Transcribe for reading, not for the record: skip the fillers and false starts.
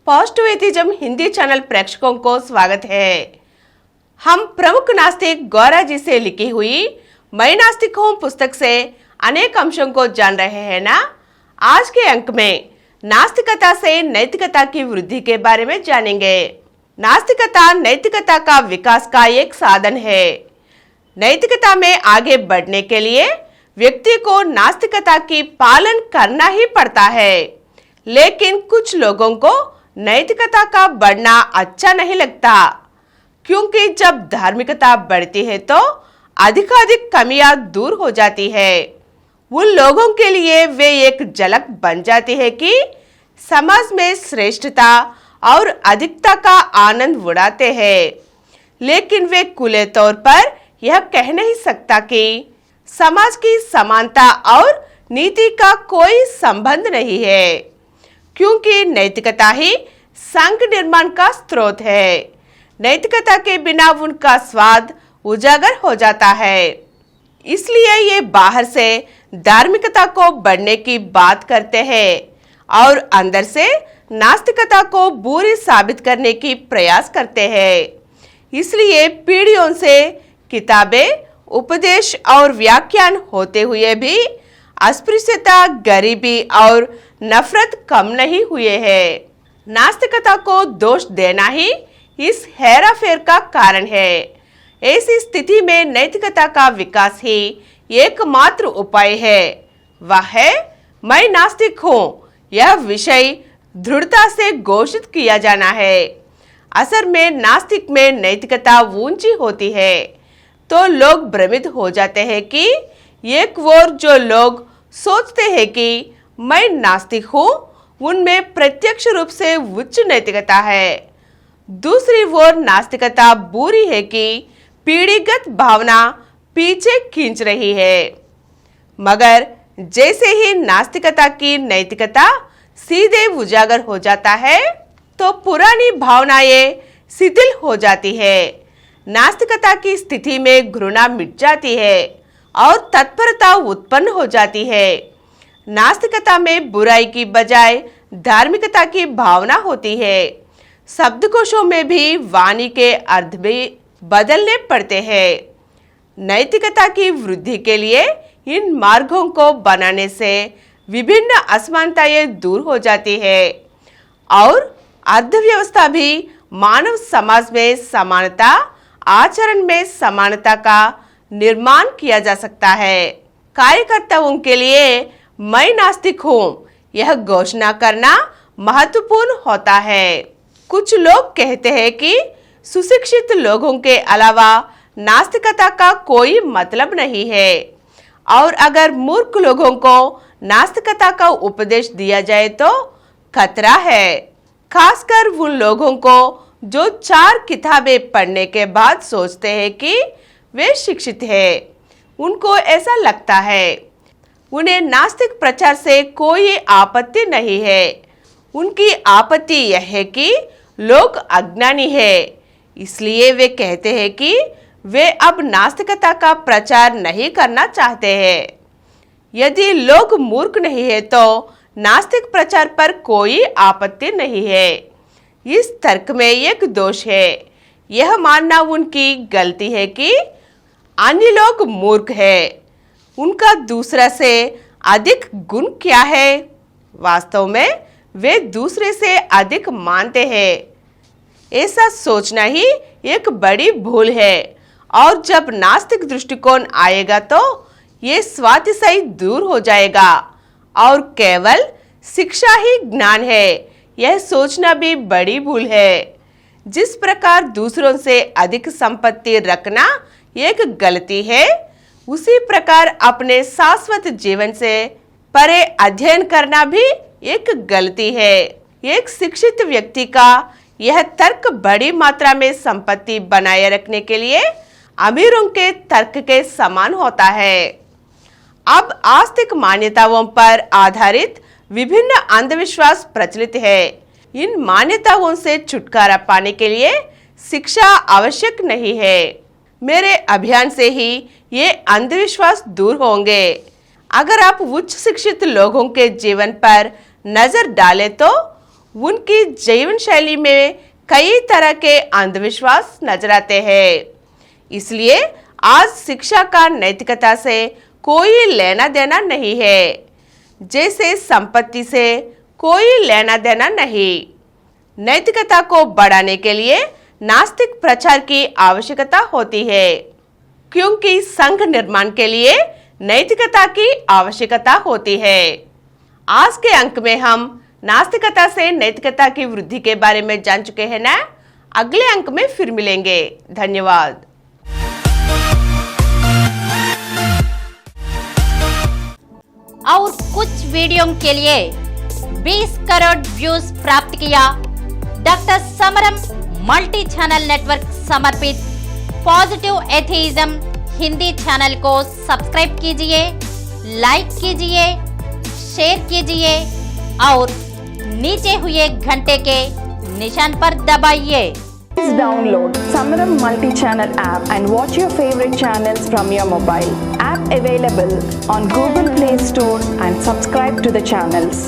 Positive atheism Hindi channel प्रेक्षकों को स्वागत है। हम प्रमुख नास्तिक गौरा जी से लिखी हुई मैं नास्तिक हूं पुस्तक से अनेक अंशों को जान रहे हैं ना। आज के अंक में नास्तिकता से नैतिकता की वृद्धि के बारे में जानेंगे। नास्तिकता नैतिकता का विकास का एक साधन है। नैतिकता में आगे बढ़ने के लिए व्यक्ति को नास्तिकता की पालन करना ही पड़ता है, लेकिन कुछ लोगों को नैतिकता का बढ़ना अच्छा नहीं लगता, क्योंकि जब धार्मिकता बढ़ती है तो अधिकाधिक कमियां दूर हो जाती है। उन लोगों के लिए वे एक झलक बन जाती है कि समाज में श्रेष्ठता और अधिकता का आनंद उड़ाते हैं, लेकिन वे खुले तौर पर यह कह नहीं सकता कि समाज की समानता और नीति का कोई संबंध नहीं है, क्योंकि नैतिकता ही संघ निर्माण का स्रोत है। नैतिकता के बिना उनका स्वाद उजागर हो जाता है। इसलिए ये बाहर से धार्मिकता को बढ़ने की बात करते हैं और अंदर से नास्तिकता को बुरी साबित करने की प्रयास करते हैं। इसलिए पीढ़ियों से किताबें, उपदेश और व्याख्यान होते हुए भी अस्पृश्यता, गरीबी और नफरत कम नहीं हुए हैं। नास्तिकता को दोष देना ही इस हेराफेर का कारण है। ऐसी स्थिति में नैतिकता का विकास ही एकमात्र उपाय है। वह है मैं नास्तिक हूँ। यह विषय दृढ़ता से घोषित किया जाना है। असल में नास्तिक में नैतिकता ऊंची होती है तो लोग भ्रमित हो जाते हैं कि एक ओर जो लोग सोचते हैं कि मैं नास्तिक हूँ, उनमें प्रत्यक्ष रूप से उच्च नैतिकता है। दूसरी ओर नास्तिकता बुरी है कि पीढ़ीगत भावना पीछे खींच रही है। मगर जैसे ही नास्तिकता की नैतिकता सीधे उजागर हो जाता है तो पुरानी भावनाएं शिथिल हो जाती है। नास्तिकता की स्थिति में घृणा मिट जाती है और तत्परता उत्पन्न हो जाती है। नास्तिकता में बुराई की बजाय धार्मिकता की भावना होती है। शब्दकोशों में भी वाणी के अर्थ भी बदलने पड़ते हैं। नैतिकता की वृद्धि के लिए इन मार्गों को बनाने से विभिन्न असमानताएं दूर हो जाती है और अर्थव्यवस्था भी मानव समाज में समानता, आचरण में समानता का निर्माण किया जा सकता है। कार्यकर्ताओं के लिए मैं नास्तिक हूँ यह घोषणा करना महत्वपूर्ण होता है। कुछ लोग कहते हैं कि सुशिक्षित लोगों के अलावा नास्तिकता का कोई मतलब नहीं है, और अगर मूर्ख लोगों को नास्तिकता का उपदेश दिया जाए तो खतरा है। खासकर उन लोगों को जो 4 किताबें पढ़ने के बाद सोचते हैं कि वे शिक्षित हैं। उनको ऐसा लगता है। उन्हें नास्तिक प्रचार से कोई आपत्ति नहीं है। उनकी आपत्ति यह है कि लोग अज्ञानी हैं, इसलिए वे कहते हैं कि वे अब नास्तिकता का प्रचार नहीं करना चाहते हैं। यदि लोग मूर्ख नहीं है तो नास्तिक प्रचार पर कोई आपत्ति नहीं है। इस तर्क में एक दोष है। यह मानना उनकी गलती है कि अन्य लोग मूर्ख हैं। उनका दूसरा से अधिक गुण क्या है? वास्तव में वे दूसरे से अधिक मानते हैं। ऐसा सोचना ही एक बड़ी भूल है, और जब नास्तिक दृष्टिकोण आएगा तो ये स्वातिशय दूर हो जाएगा और केवल शिक्षा ही ज्ञान है, यह सोचना भी बड़ी भूल है। जिस प्रकार दूसरों से अधिक संपत्ति रखना एक गलती है, उसी प्रकार अपने शाश्वत जीवन से परे अध्ययन करना भी एक गलती है। एक शिक्षित व्यक्ति का यह तर्क बड़ी मात्रा में संपत्ति बनाए रखने के लिए अमीरों के तर्क के समान होता है। अब आस्तिक मान्यताओं पर आधारित विभिन्न अंधविश्वास प्रचलित है। इन मान्यताओं से छुटकारा पाने के लिए शिक्षा आवश्यक नहीं है। मेरे अभियान से ही ये अंधविश्वास दूर होंगे। अगर आप उच्च शिक्षित लोगों के जीवन पर नजर डालें तो उनकी जीवन शैली में कई तरह के अंधविश्वास नजर आते हैं। इसलिए आज शिक्षा का नैतिकता से कोई लेना देना नहीं है, जैसे संपत्ति से कोई लेना देना नहीं। नैतिकता को बढ़ाने के लिए नास्तिक प्रचार की आवश्यकता होती है, क्योंकि संघ निर्माण के लिए नैतिकता की आवश्यकता होती है। आज के अंक में हम नास्तिकता से नैतिकता की वृद्धि के बारे में जान चुके हैं ना। अगले अंक में फिर मिलेंगे। धन्यवाद। और कुछ वीडियो के लिए 20 करोड़ व्यूज प्राप्त किया डॉक्टर समरम मल्टी चैनल नेटवर्क समर्पित पॉजिटिव एथेइज्म हिंदी चैनल को सब्सक्राइब कीजिए, लाइक कीजिए, शेयर कीजिए और नीचे हुए घंटे के निशान पर दबाइए। Please download Samaram multi-channel app and watch your favorite channels from your mobile. App available on Google Play Store and subscribe to the channels.